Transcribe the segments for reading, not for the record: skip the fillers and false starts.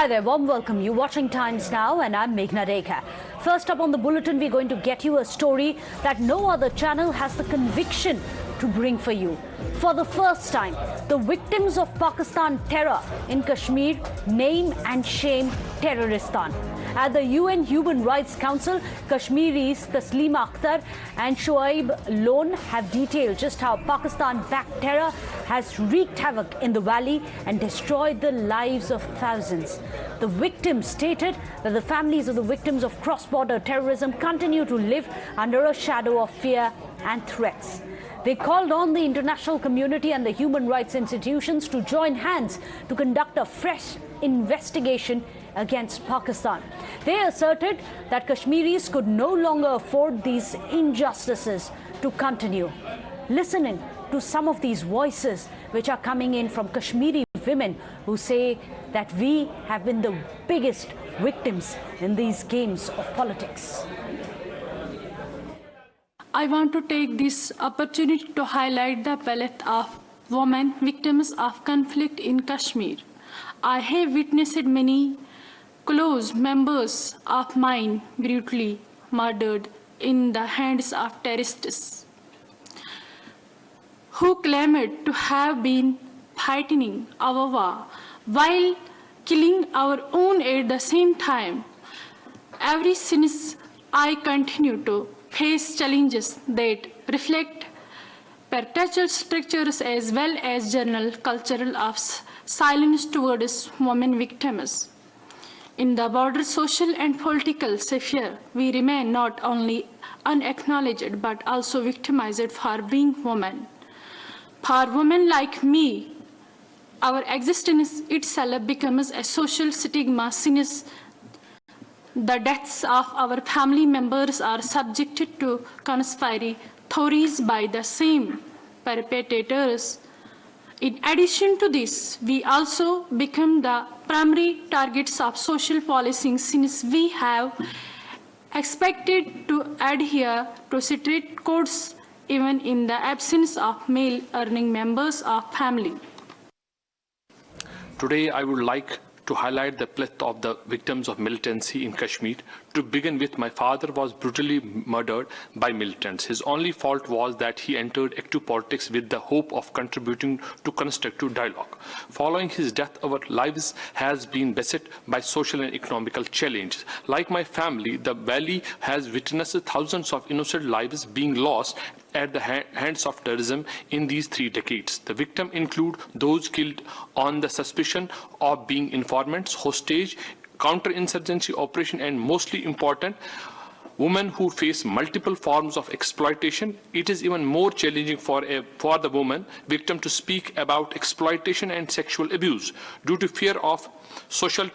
Hi there, warm welcome. You're watching Times Now and I'm Meghna Rekha. First up on the bulletin, we're going to get you a story that no other channel has the conviction to bring for you. For the first time, the victims of Pakistan terror in Kashmir name and shame Terroristan. At the UN Human Rights Council, Kashmiris Akhtar and Shoaib alone have detailed just how Pakistan-backed terror has wreaked havoc in the valley and destroyed the lives of thousands. The victims stated that the families of the victims of cross-border terrorism continue to live under a shadow of fear and threats. They called on the international community and the human rights institutions to join hands to conduct a fresh investigation against Pakistan. They asserted that Kashmiris could no longer afford these injustices to continue. Listening to some of these voices which are coming in from Kashmiri women who say that we have been the biggest victims in these games of politics. I want to take this opportunity to highlight the palette of women victims of conflict in Kashmir. I have witnessed many close members of mine brutally murdered in the hands of terrorists who claimed to have been fighting our war while killing our own at the same time. Ever since, I continue to face challenges that reflect patriarchal structures as well as general cultural of silence towards women victims. In the broader social and political sphere, we remain not only unacknowledged but also victimized for being women. For women like me, our existence itself becomes a social stigma since the deaths of our family members are subjected to conspiracy theories by the same perpetrators. In addition to this, we also become the primary targets of social policing since we have expected to adhere to strict codes even in the absence of male earning members of family. Today, I would like to highlight the plethora of the victims of militancy in Kashmir. To begin with, my father was brutally murdered by militants. His only fault was that he entered active politics with the hope of contributing to constructive dialogue. Following his death, our lives has been beset by social and economical challenges. Like my family, the valley has witnessed thousands of innocent lives being lost at the hands of terrorism in these 3 decades. The victims include those killed on the suspicion of being informants, hostage, counterinsurgency operation, and mostly important, women who face multiple forms of exploitation. It is even more challenging for the woman victim to speak about exploitation and sexual abuse due to fear of social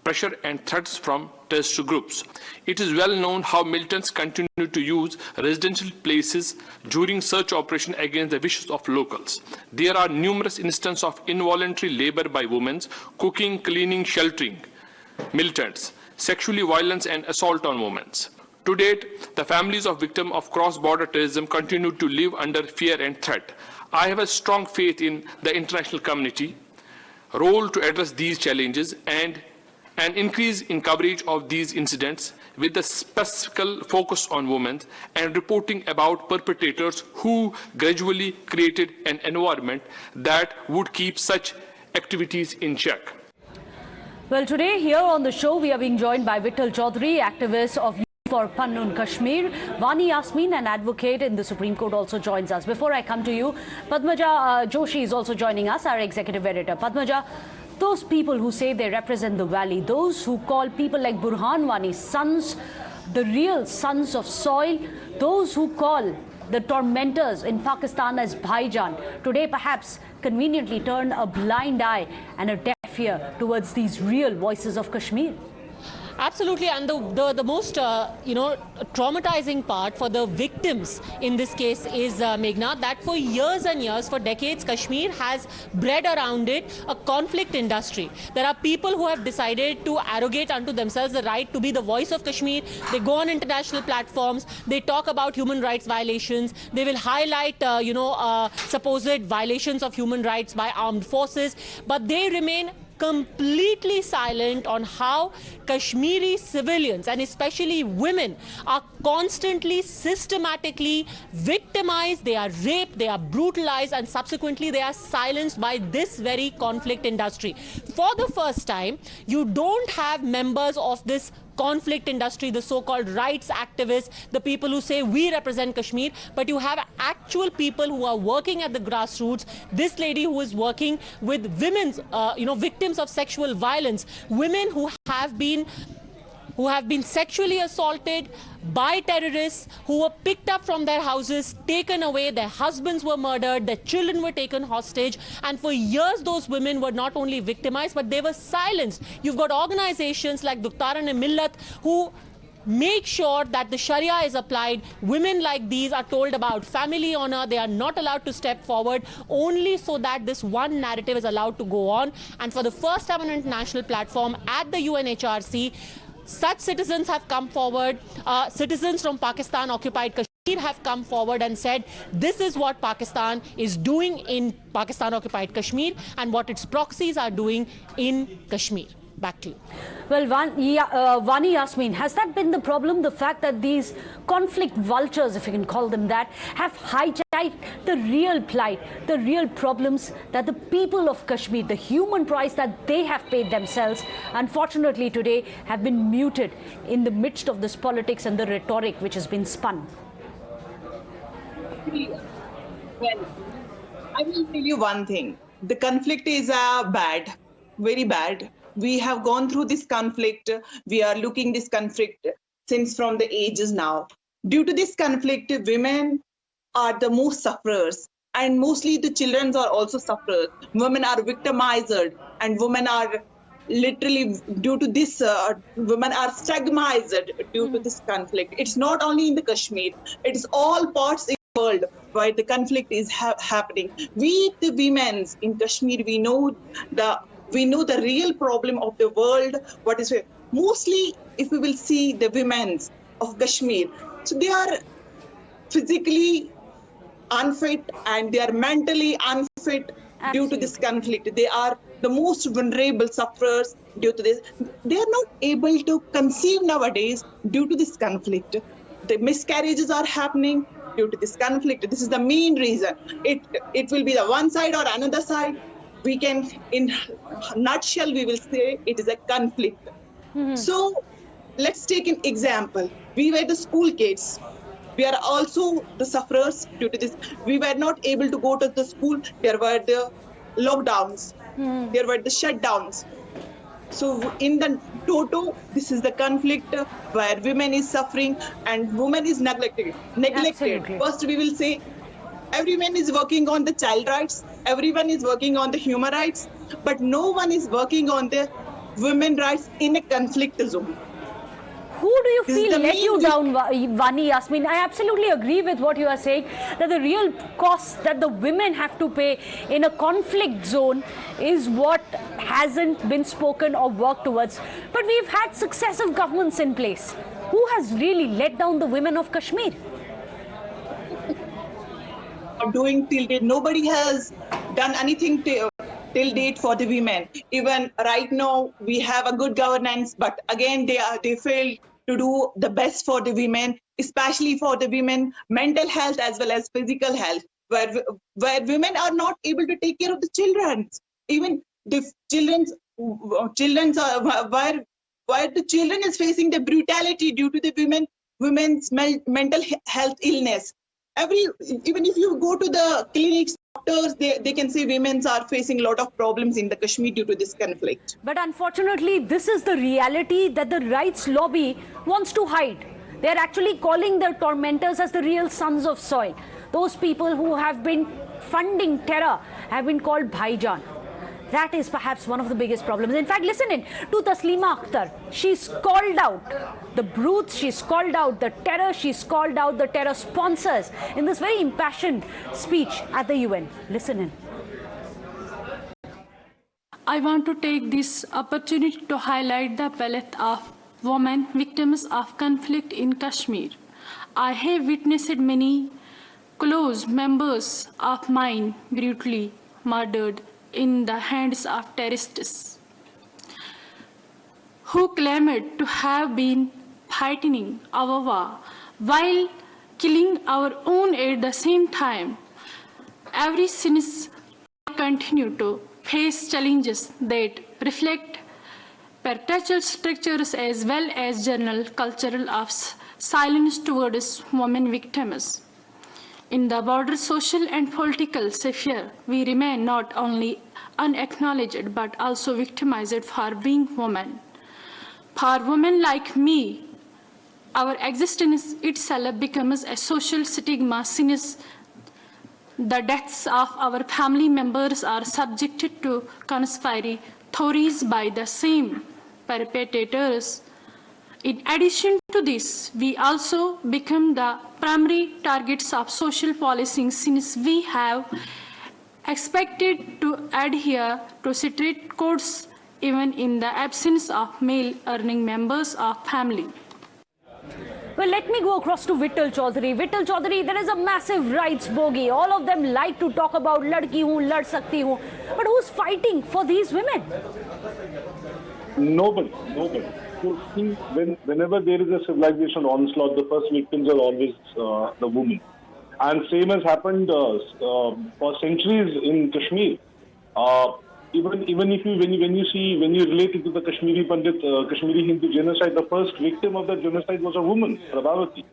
pressure and threats from terrorist groups. It is well known how militants continue to use residential places during search operations against the wishes of locals. There are numerous instances of involuntary labor by women, cooking, cleaning, sheltering militants, sexual violence and assault on women. To date, the families of victims of cross-border terrorism continue to live under fear and threat. I have a strong faith in the international community role to address these challenges and an increase in coverage of these incidents with a specific focus on women and reporting about perpetrators who gradually created an environment that would keep such activities in check. Well, today here on the show, we are being joined by Vittal Chaudhary, activist of for Pannun Kashmir. Vani Yasmin, an advocate in the Supreme Court, also joins us. Before I come to you, Padmaja Joshi is also joining us, our executive editor. Padmaja, those people who say they represent the valley, those who call people like Burhan Wani sons, the real sons of soil, those who call the tormentors in Pakistan as Bhaijan, today perhaps conveniently turn a blind eye and a deaf ear towards these real voices of Kashmir. Absolutely, and the most traumatizing part for the victims in this case is Meghna, that for years and years, for decades, Kashmir has bred around it a conflict industry. There are people who have decided to arrogate unto themselves the right to be the voice of Kashmir. They go on international platforms, they talk about human rights violations, they will highlight supposed violations of human rights by armed forces, but they remain completely silent on how Kashmiri civilians and especially women are constantly, systematically victimized, they are raped, they are brutalized, and subsequently they are silenced by this very conflict industry. For the first time, you don't have members of this conflict industry, the so-called rights activists, the people who say we represent Kashmir, but you have actual people who are working at the grassroots. This lady who is working with women's, victims of sexual violence, women who have been sexually assaulted by terrorists, who were picked up from their houses, taken away, their husbands were murdered, their children were taken hostage, and for years those women were not only victimized, but they were silenced. You've got organizations like Millat who make sure that the Sharia is applied. Women like these are told about family honor. They are not allowed to step forward, only so that this one narrative is allowed to go on. And for the first time on an international platform at the UNHRC, such citizens have come forward. Citizens from Pakistan occupied Kashmir have come forward and said this is what Pakistan is doing in Pakistan occupied Kashmir and what its proxies are doing in Kashmir. Back to you. Well, Vani Yasmin, has that been the problem? The fact that these conflict vultures, if you can call them that, have hijacked the real plight, the real problems that the people of Kashmir, the human price that they have paid themselves, unfortunately today have been muted in the midst of this politics and the rhetoric which has been spun? Well, I will tell you one thing. The conflict is bad, very bad. We have gone through this conflict. We are looking this conflict since from the ages now. Due to this conflict, women are the most sufferers, and mostly the children are also sufferers. Women are victimized, and women are literally, due to this, women are stigmatized due to this conflict. It's not only in the Kashmir, it's all parts in the world where the conflict is happening. We, the women in Kashmir, we know the real problem of the world. What is mostly, if we will see the women of Kashmir, so they are physically unfit and they are mentally unfit. Absolutely. Due to this conflict. They are the most vulnerable sufferers due to this. They are not able to conceive nowadays due to this conflict. The miscarriages are happening due to this conflict. This is the main reason. It will be the one side or another side. We can, in a nutshell, we will say it is a conflict. Mm-hmm. So let's take an example. We were the school kids. We are also the sufferers due to this. We were not able to go to the school. There were the lockdowns. Mm-hmm. There were the shutdowns. So in the total, this is the conflict where women is suffering and women is neglected. Absolutely. First, we will say everyone is working on the child rights. Everyone is working on the human rights, but no one is working on the women rights in a conflict zone. Who do you feel let you down, Vani Yasmin? I absolutely agree with what you are saying, that the real cost that the women have to pay in a conflict zone is what hasn't been spoken or worked towards. But we've had successive governments in place. Who has really let down the women of Kashmir? Doing till date, nobody has done anything till date for the women. Even right now, we have a good governance, but again, they fail to do the best for the women, especially for the women mental health as well as physical health, where women are not able to take care of the children. Even the children's are where the children is facing the brutality due to the women's mental health illness. Even if you go to the clinics, doctors, they can say women are facing a lot of problems in the Kashmir due to this conflict. But unfortunately, this is the reality that the rights lobby wants to hide. They're actually calling their tormentors as the real sons of soil. Those people who have been funding terror have been called Bhaijan. That is perhaps one of the biggest problems. In fact, listen in to Taslima Akhtar. She's called out the brutes, she's called out the terror, she's called out the terror sponsors in this very impassioned speech at the UN. Listen in. I want to take this opportunity to highlight the palette of women victims of conflict in Kashmir. I have witnessed many close members of mine brutally murdered in the hands of terrorists. who claimed to have been fighting our war while killing our own at the same time. Ever since, I continue to face challenges that reflect perpetual structures as well as general cultural of silence towards women victims. In the broader social and political sphere, we remain not only unacknowledged but also victimized for being women. For women like me, our existence itself becomes a social stigma since the deaths of our family members are subjected to conspiracy theories by the same perpetrators. In addition to this, we also become the primary targets of social policing since we have expected to adhere to strict codes even in the absence of male earning members of family. Well, let me go across to Vittal Chaudhary. Vittal Chaudhary, there is a massive rights bogey. All of them like to talk about ladki hoon, lad sakti hoon. But who's fighting for these women? Nobody. So see, whenever there is a civilization onslaught, the first victims are always the women. And same has happened for centuries in Kashmir. Even if when you relate it to the Kashmiri Pandit, Kashmiri Hindu genocide, the first victim of that genocide was a woman, Prabhavati.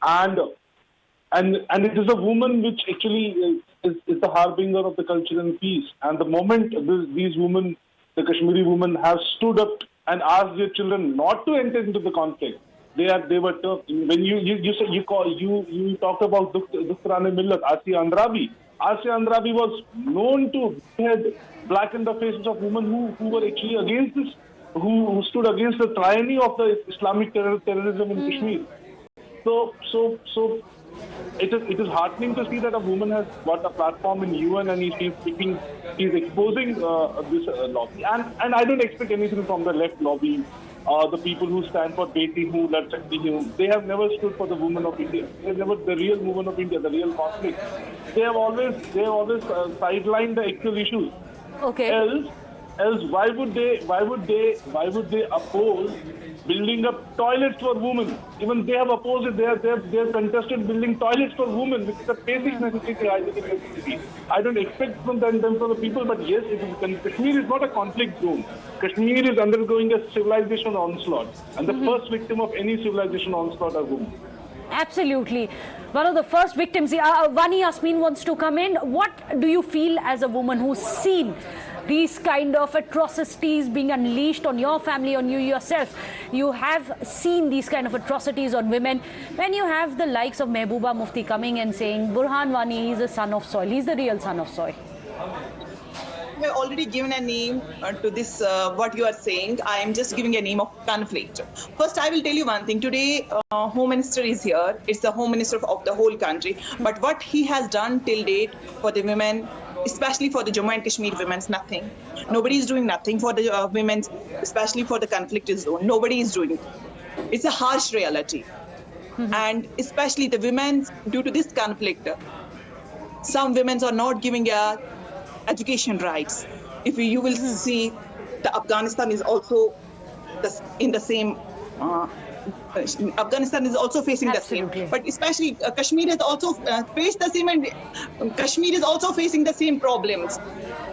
And it is a woman which actually is the harbinger of the culture and peace. And the moment these women, the Kashmiri women, have stood up and asked their children not to enter into the conflict, they were tough. When you talked about Dukhrane Millat, Asiya Andrabi. Asiya Andrabi was known to had blacken the faces of women who were actually against this, who stood against the tyranny of the Islamic terrorism in Kashmir. So it is heartening to see that a woman has got a platform in UN and he's exposing this lobby. And I don't expect anything from the left lobby. The people who stand for Beti Hu, Lad Sakti Hu, they have never stood for the women of India. They have never the real women of India, the real conflict. They have always sidelined the actual issues. Okay. Else, why would they oppose building up toilets for women? Even they have opposed it. They have contested building toilets for women, which is a basic necessity. I don't expect from them for the people, but yes, Kashmir is not a conflict zone. Kashmir is undergoing a civilization onslaught, and the first victim of any civilization onslaught are women. Absolutely. One of the first victims. Vani Yasmin wants to come in. What do you feel as a woman who's seen these kind of atrocities being unleashed on your family, on you yourself? You have seen these kind of atrocities on women. When you have the likes of Mehbooba Mufti coming and saying, Burhan Wani is a son of soil. He's the real son of soil. I have already given a name to this, what you are saying. I am just giving a name of conflict. First, I will tell you one thing. Today, Home Minister is here. It's the Home Minister of the whole country. But what he has done till date for the women, especially for the Jammu and Kashmir women's, nothing. Nobody is doing nothing for the women, especially for the conflict zone. Nobody is doing it. It's a harsh reality. And especially the women, due to this conflict, some women are not giving education rights. If you will see, the Afghanistan is also in the same. Afghanistan is also facing Absolutely. the same, but especially Kashmir has also faced the same, and Kashmir is also facing the same problems.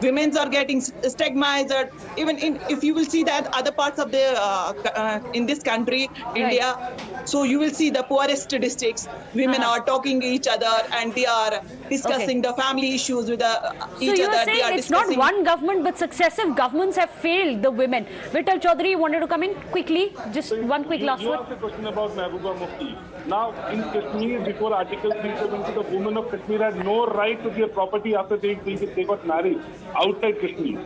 Women are getting stigmatized. Even if you will see that other parts of the in this country, India, so you will see the poorest districts. Women are talking to each other and they are discussing the family issues with each other. So you are saying it's not one government, but successive governments have failed the women. Vittal Chaudhary wanted to come in quickly. Just one quick last word. You asked a question about Mehbooba Mufti. Now, in Kashmir, before Article 370, the women of Kashmir had no right to their property after they got married outside Kashmir.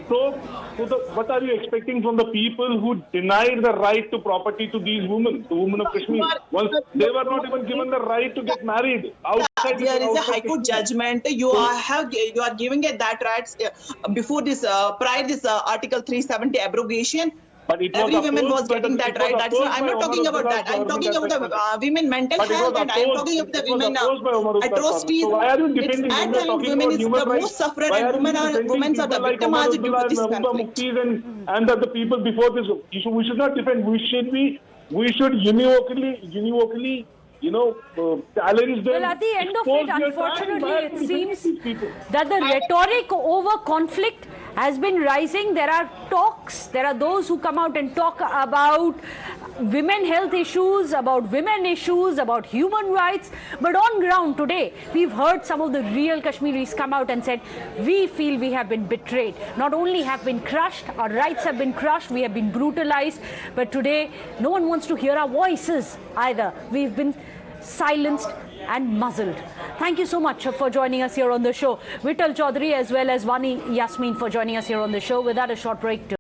So what are you expecting from the people who denied the right to property to these women, the women of Kashmir? Once they were not even given the right to get married outside. There is a High Court judgment. You are giving it that rights before this, prior this Article 370 abrogation. But it was Every woman was opposed by getting the- that it was right. That's opposed I'm by not talking Umar about that. I'm Abdullah's talking about government at the women mental But it was health, and I'm opposed- talking of the it was women opposed by Umar Abdullah's atrocities. government. So why are you It's defending at when you're times talking women about is human the rights? most sufferer, Why and are you women are defending the people like victimized Umar due to Abdullah this and Mehbooba conflict. Muftis and the people before this? We should not defend. We should univocally, challenge them. Well, at the end of expose it, their unfortunately, time. Why are it you defending seems these people? that the rhetoric over conflict has been rising. There are talks, there are those who come out and talk about women health issues, about women issues, about human rights. But on ground today, we've heard some of the real Kashmiris come out and said, we feel we have been betrayed. Not only have been crushed, our rights have been crushed, we have been brutalized, but today no one wants to hear our voices either. We've been silenced and muzzled. Thank you so much for joining us here on the show. Vittal Chaudhary as well as Vani Yasmin for joining us here on the show. Without a short break.